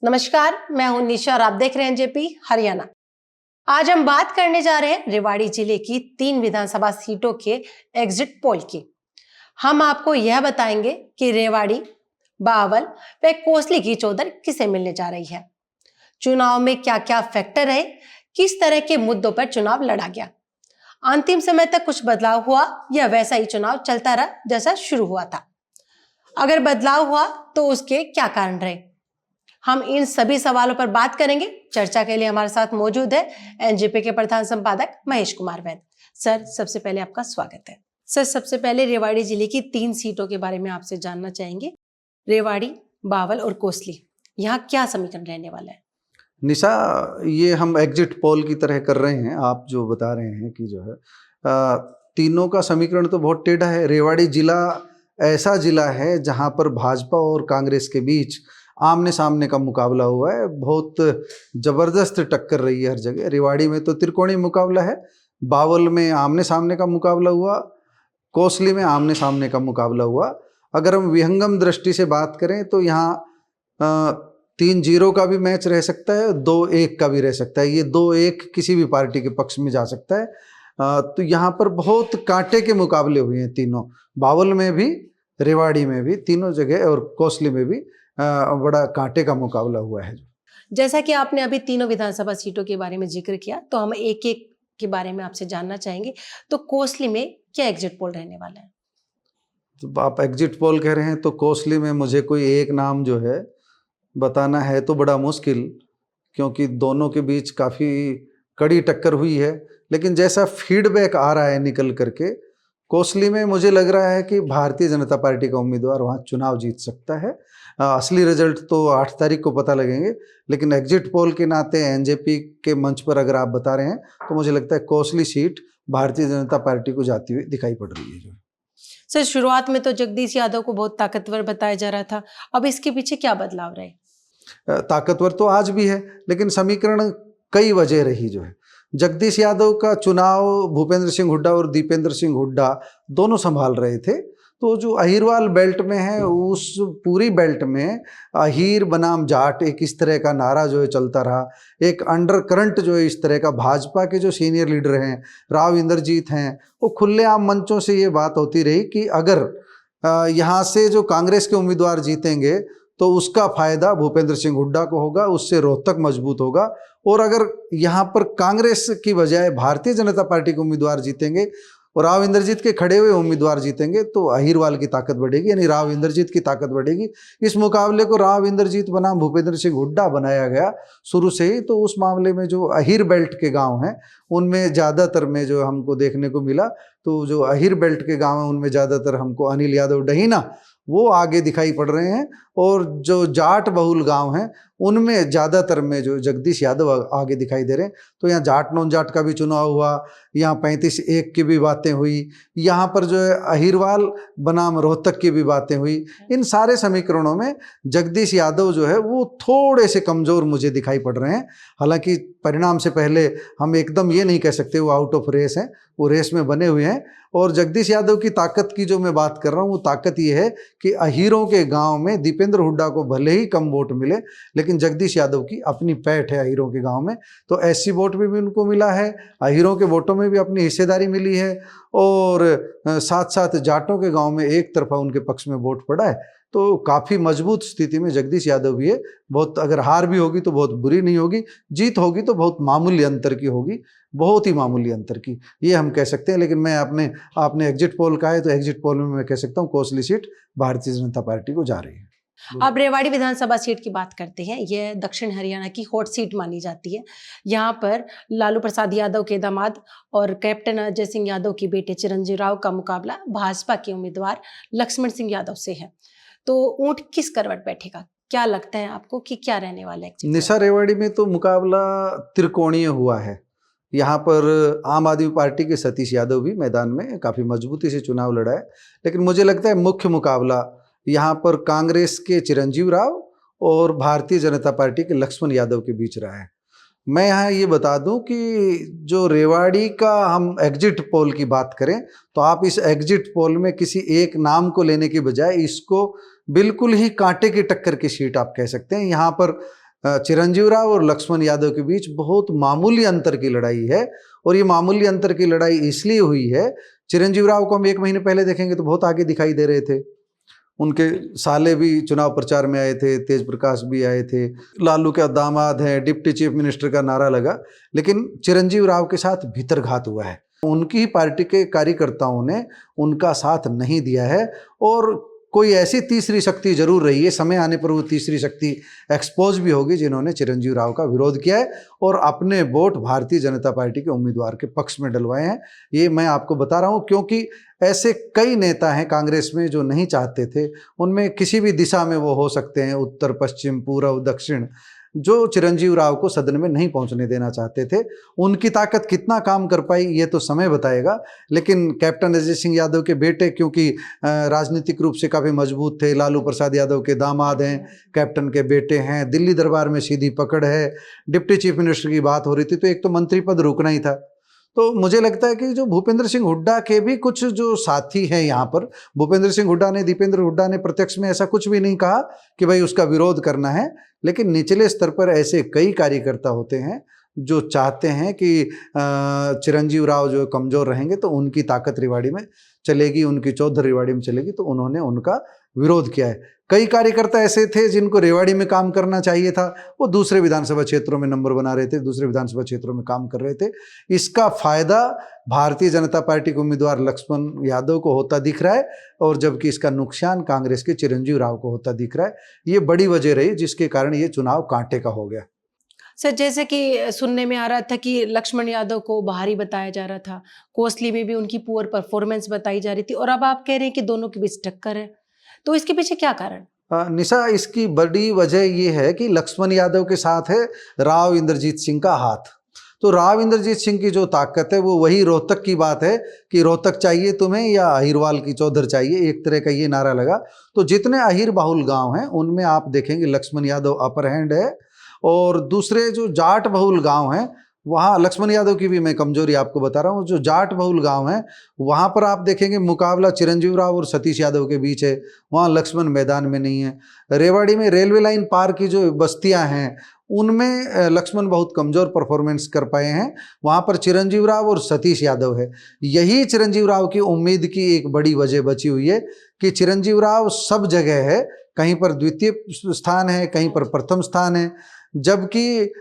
नमस्कार, मैं हूं निशा और आप देख रहे हैं जेपी हरियाणा। आज हम बात करने जा रहे हैं रेवाड़ी जिले की 3 विधानसभा सीटों के एग्जिट पोल की। हम आपको यह बताएंगे कि रेवाड़ी, बावल व कोसली की चौधर किसे मिलने जा रही है, चुनाव में क्या क्या फैक्टर है, किस तरह के मुद्दों पर चुनाव लड़ा गया, अंतिम समय तक कुछ बदलाव हुआ या वैसा ही चुनाव चलता रहा जैसा शुरू हुआ था। अगर बदलाव हुआ तो उसके क्या कारण रहे, हम इन सभी सवालों पर बात करेंगे। चर्चा के लिए हमारे साथ मौजूद है एनजेपी के प्रधान संपादक महेश कुमार वैद। सर, सबसे पहले आपका स्वागत है। सर, सबसे पहले रेवाड़ी जिले की 3 सीटों के बारे में आपसे जानना चाहेंगे। रेवाड़ी, बावल और कोसली, यहाँ क्या समीकरण रहने वाला है? निशा, ये हम एग्जिट पोल की तरह कर रहे हैं। आप जो बता रहे हैं कि जो है तीनों का समीकरण तो बहुत टेढ़ा है। रेवाड़ी जिला ऐसा जिला है जहाँ पर भाजपा और कांग्रेस के बीच आमने सामने का मुकाबला हुआ है। बहुत ज़बरदस्त टक्कर रही है हर जगह। रेवाड़ी में तो त्रिकोणीय मुकाबला है, बावल में आमने सामने का मुकाबला हुआ, कोसली में आमने सामने का मुकाबला हुआ। अगर हम विहंगम दृष्टि से बात करें तो यहाँ 3-0 का भी मैच रह सकता है, 2-1 का भी रह सकता है। ये 2-1 किसी भी पार्टी के पक्ष में जा सकता है। तो यहाँ पर बहुत कांटे के मुकाबले हुए हैं तीनों, बावल में भी, रेवाड़ी में भी, तीनों जगह, और कोसली में भी बड़ा कांटे का मुकाबला हुआ है। जैसा कि आपने अभी तीनों विधानसभा सीटों के बारे में जिक्र किया, तो हम एक एक के बारे में आपसे जानना चाहेंगे। तो कोसली में क्या एग्जिट पोल रहने वाला है? तो आप एग्जिट पोल कह रहे हैं तो कोसली में मुझे कोई एक नाम जो है बताना है तो बड़ा मुश्किल, क्योंकि दोनों के बीच काफ़ी कड़ी टक्कर हुई है। लेकिन जैसा फीडबैक आ रहा है निकल करके, कोसली में मुझे लग रहा है कि भारतीय जनता पार्टी का उम्मीदवार वहाँ चुनाव जीत सकता है। असली रिजल्ट तो 8 तारीख को पता लगेंगे, लेकिन एग्जिट पोल के नाते एनजेपी के मंच पर अगर आप बता रहे हैं तो मुझे लगता है कोसली सीट भारतीय जनता पार्टी को जाती हुई दिखाई पड़ रही है। सर, शुरुआत में तो जगदीश यादव को बहुत ताकतवर बताया जा रहा था, अब इसके पीछे क्या बदलाव रहे? ताकतवर तो आज भी है, लेकिन समीकरण कई वजह रही जो है। जगदीश यादव का चुनाव भूपेंद्र सिंह हुड्डा और दीपेंद्र सिंह हुड्डा दोनों संभाल रहे थे। तो जो अहीरवाल बेल्ट में है, उस पूरी बेल्ट में अहीर बनाम जाट एक इस तरह का नारा जो है चलता रहा। एक अंडर करंट जो है इस तरह का, भाजपा के जो सीनियर लीडर हैं, राव इंद्रजीत हैं, वो खुलेआम मंचों से ये बात होती रही कि अगर यहाँ से जो कांग्रेस के उम्मीदवार जीतेंगे तो उसका फायदा भूपेंद्र सिंह हुड्डा को होगा, उससे रोहतक मजबूत होगा। और अगर यहाँ पर कांग्रेस की बजाय भारतीय जनता पार्टी के उम्मीदवार जीतेंगे और राव इंद्रजीत के खड़े हुए उम्मीदवार जीतेंगे तो अहीरवाल की ताकत बढ़ेगी, यानी राव इंद्रजीत की ताकत बढ़ेगी। इस मुकाबले को राव इंद्रजीत बनाम भूपेंद्र सिंह हुड्डा बनाया गया शुरू से ही। तो उस मामले में जो अहीर बेल्ट के गांव हैं उनमें ज़्यादातर में जो हमको देखने को मिला, तो जो अहीर बेल्ट के गांव हैं उनमें ज़्यादातर हमको अनिल यादव डहीना वो आगे दिखाई पड़ रहे हैं, और जो जाट बहुल गांव हैं उनमें ज़्यादातर में जो जगदीश यादव आगे दिखाई दे रहे हैं। तो यहाँ जाट नॉन जाट का भी चुनाव हुआ, यहाँ 35-1 की भी बातें हुई, यहाँ पर जो है अहीरवाल बनाम रोहतक की भी बातें हुई। इन सारे समीकरणों में जगदीश यादव जो है वो थोड़े से कमज़ोर मुझे दिखाई पड़ रहे हैं। हालांकि परिणाम से पहले हम एकदम ये नहीं कह सकते वो आउट ऑफ रेस हैं, वो रेस में बने हुए हैं। और जगदीश यादव की ताकत की जो मैं बात कर रहा हूँ, वो ताकत ये है कि अहीरों के गांव में दीपेंद्र हुड्डा को भले ही कम वोट मिले, लेकिन जगदीश यादव की अपनी पैठ है अहीरों के गांव में। तो एससी वोट भी उनको मिला है, अहीरों के वोटों में भी अपनी हिस्सेदारी मिली है, और साथ साथ जाटों के गांव में एक तरफा उनके पक्ष में वोट पड़ा है। तो काफ़ी मजबूत स्थिति में जगदीश यादव भी है। बहुत, अगर हार भी होगी तो बहुत बुरी नहीं होगी, जीत होगी तो बहुत मामूली अंतर की होगी, बहुत ही मामूली अंतर की, ये हम कह सकते हैं। लेकिन मैं आपने एग्जिट पोल कहा है तो एग्जिट पोल में मैं कह सकता हूँ कोसली सीट भारतीय जनता पार्टी को जा रही है। अब रेवाड़ी विधानसभा सीट की बात करते हैं। यह दक्षिण हरियाणा की हॉट सीट मानी जाती है। यहाँ पर लालू प्रसाद यादव के दामाद और कैप्टन अजय सिंह यादव की बेटे चिरंजीव राव का मुकाबला भाजपा के उम्मीदवार लक्ष्मण सिंह यादव से है। तो ऊंट किस करवट बैठेगा, क्या लगता है आपको कि क्या रहने वाला है? निशा, रेवाड़ी में तो मुकाबला त्रिकोणीय हुआ है। यहाँ पर आम आदमी पार्टी के सतीश यादव भी मैदान में काफ़ी मजबूती से चुनाव लड़ा है, लेकिन मुझे लगता है मुख्य मुकाबला यहाँ पर कांग्रेस के चिरंजीव राव और भारतीय जनता पार्टी के लक्ष्मण यादव के बीच रहा है। मैं यहाँ ये बता दूं कि जो रेवाड़ी का हम एग्जिट पोल की बात करें तो आप इस एग्जिट पोल में किसी एक नाम को लेने की बजाय इसको बिल्कुल ही कांटे की टक्कर की सीट आप कह सकते हैं। यहाँ पर चिरंजीव राव और लक्ष्मण यादव के बीच बहुत मामूली अंतर की लड़ाई है, और ये मामूली अंतर की लड़ाई इसलिए हुई है, चिरंजीव राव को हम 1 महीने पहले देखेंगे तो बहुत आगे दिखाई दे रहे थे, उनके साले भी चुनाव प्रचार में आए थे, तेज प्रकाश भी आए थे, लालू के दामाद हैं, डिप्टी चीफ मिनिस्टर का नारा लगा, लेकिन चिरंजीव राव के साथ भीतरघात हुआ है। उनकी ही पार्टी के कार्यकर्ताओं ने उनका साथ नहीं दिया है, और कोई ऐसी तीसरी शक्ति जरूर रही है, समय आने पर वो तीसरी शक्ति एक्सपोज भी होगी, जिन्होंने चिरंजीव राव का विरोध किया है और अपने वोट भारतीय जनता पार्टी के उम्मीदवार के पक्ष में डलवाए हैं। ये मैं आपको बता रहा हूँ क्योंकि ऐसे कई नेता हैं कांग्रेस में जो नहीं चाहते थे, उनमें किसी भी दिशा में वो हो सकते हैं, उत्तर पश्चिम पूर्व दक्षिण, जो चिरंजीव राव को सदन में नहीं पहुंचने देना चाहते थे। उनकी ताकत कितना काम कर पाई ये तो समय बताएगा, लेकिन कैप्टन अजय सिंह यादव के बेटे क्योंकि राजनीतिक रूप से काफ़ी मजबूत थे, लालू प्रसाद यादव के दामाद हैं, कैप्टन के बेटे हैं, दिल्ली दरबार में सीधी पकड़ है, डिप्टी चीफ मिनिस्टर की बात हो रही थी, तो एक तो मंत्री पद रुकना ही था। तो मुझे लगता है कि जो भूपेंद्र सिंह हुड्डा के भी कुछ जो साथी हैं यहाँ पर, भूपेंद्र सिंह हुड्डा ने, दीपेंद्र हुड्डा ने प्रत्यक्ष में ऐसा कुछ भी नहीं कहा कि भाई उसका विरोध करना है, लेकिन निचले स्तर पर ऐसे कई कार्यकर्ता होते हैं जो चाहते हैं कि चिरंजीव राव जो कमज़ोर रहेंगे तो उनकी ताकत रेवाड़ी में चलेगी, उनकी चौधर रेवाड़ी में चलेगी, तो उन्होंने उनका विरोध किया है। कई कार्यकर्ता ऐसे थे जिनको रेवाड़ी में काम करना चाहिए था, वो दूसरे विधानसभा क्षेत्रों में नंबर बना रहे थे, दूसरे विधानसभा क्षेत्रों में काम कर रहे थे। इसका फायदा भारतीय जनता पार्टी के उम्मीदवार लक्ष्मण यादव को होता दिख रहा है, और जबकि इसका नुकसान कांग्रेस के चिरंजीव राव को होता दिख रहा है। ये बड़ी वजह रही जिसके कारण ये चुनाव कांटे का हो गया। सर, जैसे कि सुनने में आ रहा था कि लक्ष्मण यादव को बाहरी बताया जा रहा था, कोसली में भी उनकी पुअर परफॉर्मेंस बताई जा रही थी, और अब आप कह रहे हैं कि दोनों के बीच टक्कर है, तो इसके पीछे क्या कारण? निशा, इसकी बड़ी वजह ये है कि लक्ष्मण यादव के साथ है राव इंद्रजीत सिंह का हाथ। तो राव इंद्रजीत सिंह की जो ताकत है वो वही रोहतक की बात है कि रोहतक चाहिए तुम्हें या अहिरवाल की चौधर चाहिए, एक तरह का ये नारा लगा। तो जितने अहिर बाहुल गांव हैं उनमें आप देखेंगे लक्ष्मण यादव अपर हैंड है, और दूसरे जो जाट बहुल गांव हैं वहाँ लक्ष्मण यादव की भी मैं कमजोरी आपको बता रहा हूँ। जो जाट बहुल गांव हैं वहाँ पर आप देखेंगे मुकाबला चिरंजीव राव और सतीश यादव के बीच है, वहाँ लक्ष्मण मैदान में नहीं है। रेवाड़ी में रेलवे लाइन पार की जो बस्तियाँ हैं उनमें लक्ष्मण बहुत कमज़ोर परफॉर्मेंस कर पाए हैं, वहाँ पर चिरंजीव राव और सतीश यादव है। यही चिरंजीव राव की उम्मीद की एक बड़ी वजह बची हुई है कि चिरंजीव राव सब जगह है, कहीं पर द्वितीय स्थान है, कहीं पर प्रथम स्थान है, जबकि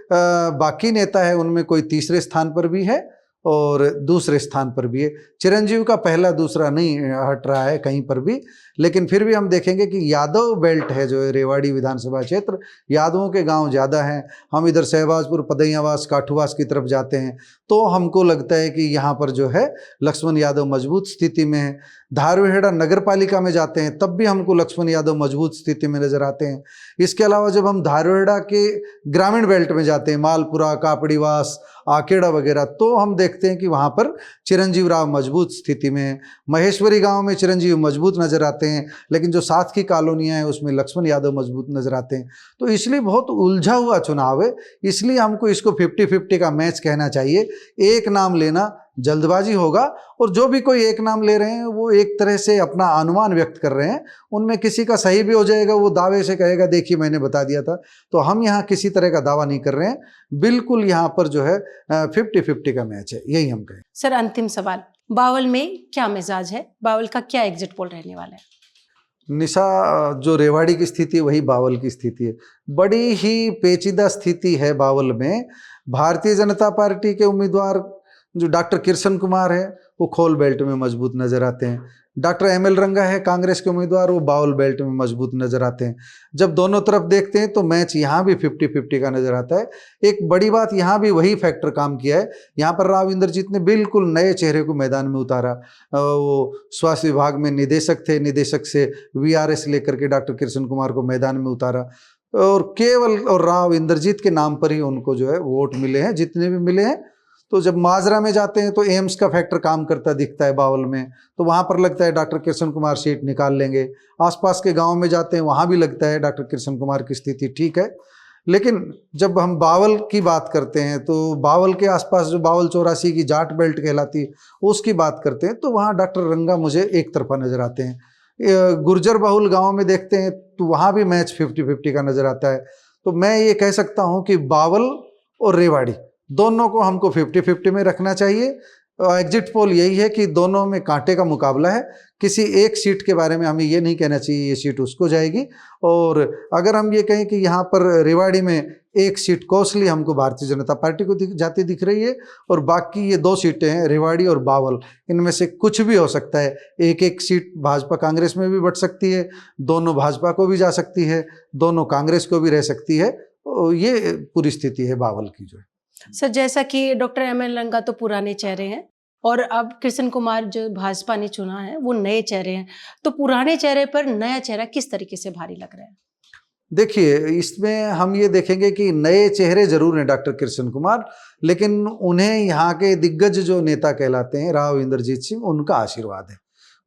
बाकी नेता है उनमें कोई तीसरे स्थान पर भी है और दूसरे स्थान पर भी है। चिरंजीव का पहला दूसरा नहीं हट रहा है कहीं पर भी, लेकिन फिर भी हम देखेंगे कि यादव बेल्ट है जो है रेवाड़ी विधानसभा क्षेत्र, यादवों के गांव ज़्यादा हैं। हम इधर सहबाजपुर, पदैयावास, काठूवास की तरफ जाते हैं तो हमको लगता है कि यहाँ पर जो है लक्ष्मण यादव मजबूत स्थिति में है। धारवेहड़ा नगर पालिका में जाते हैं तब भी हमको लक्ष्मण यादव मजबूत स्थिति में नजर आते हैं। इसके अलावा जब हम धारवेहड़ा के ग्रामीण बेल्ट में जाते हैं, मालपुरा, कापड़ीवास, आकेड़ा वगैरह, तो हम देखते हैं कि वहाँ पर चिरंजीव राव मजबूत स्थिति में है। महेश्वरी गांव में चिरंजीव मजबूत नजर आते हैं, लेकिन जो साथ की कॉलोनियाँ हैं उसमें लक्ष्मण यादव मजबूत नजर आते हैं। तो इसलिए बहुत उलझा हुआ चुनाव है, इसलिए हमको इसको 50-50 का मैच कहना चाहिए। एक नाम लेना जल्दबाजी होगा, और जो भी कोई एक नाम ले रहे हैं वो एक तरह से अपना अनुमान व्यक्त कर रहे हैं, उनमें किसी का सही भी हो जाएगा, वो दावे से कहेगा देखिए मैंने बता दिया था। तो हम यहाँ किसी तरह का दावा नहीं कर रहे हैं, बिल्कुल यहाँ पर जो है 50-50 का मैच है, यही हम कहें। सर, अंतिम सवाल, बावल में क्या मिजाज है, बावल का क्या एग्जिट पोल रहने वाला है? निशा, जो रेवाड़ी की स्थिति है वही बावल की स्थिति है। बड़ी ही पेचीदा स्थिति है बावल में। भारतीय जनता पार्टी के उम्मीदवार जो डॉक्टर कृष्ण कुमार है वो खोल बेल्ट में मजबूत नजर आते हैं। डॉक्टर ML रंगा है कांग्रेस के उम्मीदवार, वो बाउल बेल्ट में मजबूत नजर आते हैं। जब दोनों तरफ देखते हैं तो मैच यहाँ भी 50-50 का नजर आता है। एक बड़ी बात यहाँ भी वही फैक्टर काम किया है, यहाँ पर राव इंद्रजीत ने बिल्कुल नए चेहरे को मैदान में उतारा। वो स्वास्थ्य विभाग में निदेशक थे, निदेशक से VRS लेकर के डॉक्टर कृष्ण कुमार को मैदान में उतारा, और केवल और राव इंद्रजीत के नाम पर ही उनको जो है वोट मिले हैं, जितने भी मिले हैं। तो जब माजरा में जाते हैं तो एम्स का फैक्टर काम करता दिखता है बावल में, तो वहाँ पर लगता है डॉक्टर कृष्ण कुमार सीट निकाल लेंगे। आसपास के गांव में जाते हैं वहाँ भी लगता है डॉक्टर कृष्ण कुमार की स्थिति ठीक है। लेकिन जब हम बावल की बात करते हैं तो बावल के आसपास जो बावल 84 की जाट बेल्ट कहलाती है उसकी बात करते हैं तो वहाँ डॉक्टर रंगा मुझे एक तरफा नजर आते हैं। गुर्जर बहुल गांव में देखते हैं तो वहाँ भी मैच 50-50 का नजर आता है। तो मैं ये कह सकता हूँ कि बावल और रेवाड़ी दोनों को हमको 50-50 में रखना चाहिए। एग्जिट पोल यही है कि दोनों में कांटे का मुकाबला है। किसी एक सीट के बारे में हमें ये नहीं कहना चाहिए ये सीट उसको जाएगी। और अगर हम ये कहें कि यहाँ पर रेवाड़ी में एक सीट कोसली हमको भारतीय जनता पार्टी को जाती दिख रही है और बाकी ये 2 सीटें हैं रेवाड़ी और बावल, इनमें से कुछ भी हो सकता है। एक एक सीट भाजपा कांग्रेस में भी बढ़ सकती है, दोनों भाजपा को भी जा सकती है, दोनों कांग्रेस को भी रह सकती है। ये पूरी स्थिति है बावल की जो है। सर, जैसा कि डॉक्टर एम.एन. रंगा तो पुराने चेहरे हैं और अब कृष्ण कुमार जो भाजपा ने चुना है वो नए चेहरे हैं, तो पुराने चेहरे पर नया चेहरा किस तरीके से भारी लग रहा है? देखिए, इसमें हम ये देखेंगे कि नए चेहरे जरूर हैं डॉक्टर कृष्ण कुमार, लेकिन उन्हें यहाँ के दिग्गज जो नेता कहलाते हैं राव इंद्रजीत सिंह, उनका आशीर्वाद है।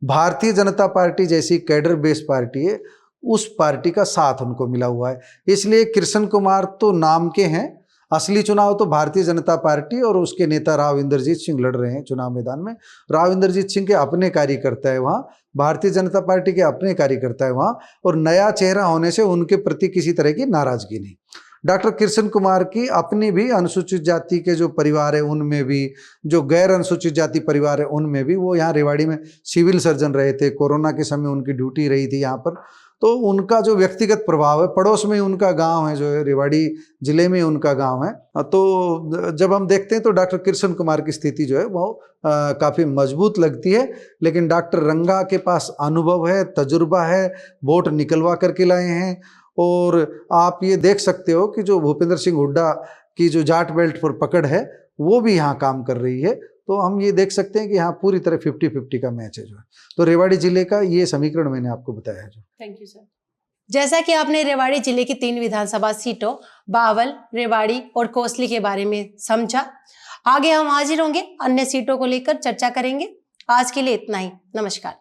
भारतीय जनता पार्टी जैसी कैडर बेस्ड पार्टी है, उस पार्टी का साथ उनको मिला हुआ है। इसलिए कृष्ण कुमार तो नाम के हैं, असली चुनाव तो भारतीय जनता पार्टी और उसके नेता राव इंद्रजीत सिंह लड़ रहे हैं चुनाव मैदान में। राव इंद्रजीत सिंह के अपने कार्यकर्ता है वहाँ, भारतीय जनता पार्टी के अपने कार्यकर्ता है वहाँ, और नया चेहरा होने से उनके प्रति किसी तरह की नाराजगी नहीं। डॉक्टर कृष्ण कुमार की अपनी भी अनुसूचित जाति के जो परिवार है उनमें भी, जो गैर अनुसूचित जाति परिवार है उनमें भी, वो यहाँ रेवाड़ी में सिविल सर्जन रहे थे, कोरोना के समय उनकी ड्यूटी रही थी यहाँ पर, तो उनका जो व्यक्तिगत प्रभाव है, पड़ोस में उनका गांव है जो है रेवाड़ी जिले में उनका गांव है। तो जब हम देखते हैं तो डॉक्टर कृष्ण कुमार की स्थिति जो है वो काफ़ी मजबूत लगती है। लेकिन डॉक्टर रंगा के पास अनुभव है, तजुर्बा है, वोट निकलवा करके लाए हैं। और आप ये देख सकते हो कि जो भूपेंद्र सिंह हुड्डा की जो जाट बेल्ट पर पकड़ है वो भी यहाँ काम कर रही है। तो हम ये देख सकते हैं कि यहाँ पूरी तरह 50-50 का मैच है जो है। तो रेवाड़ी जिले का ये समीकरण मैंने आपको बताया है जो। Thank you sir. जैसा कि आपने रेवाड़ी जिले की 3 विधानसभा सीटों बावल, रेवाड़ी और कोसली के बारे में समझा, आगे हम हाजिर होंगे अन्य सीटों को लेकर चर्चा करेंगे। आज के लिए इतना ही, नमस्कार।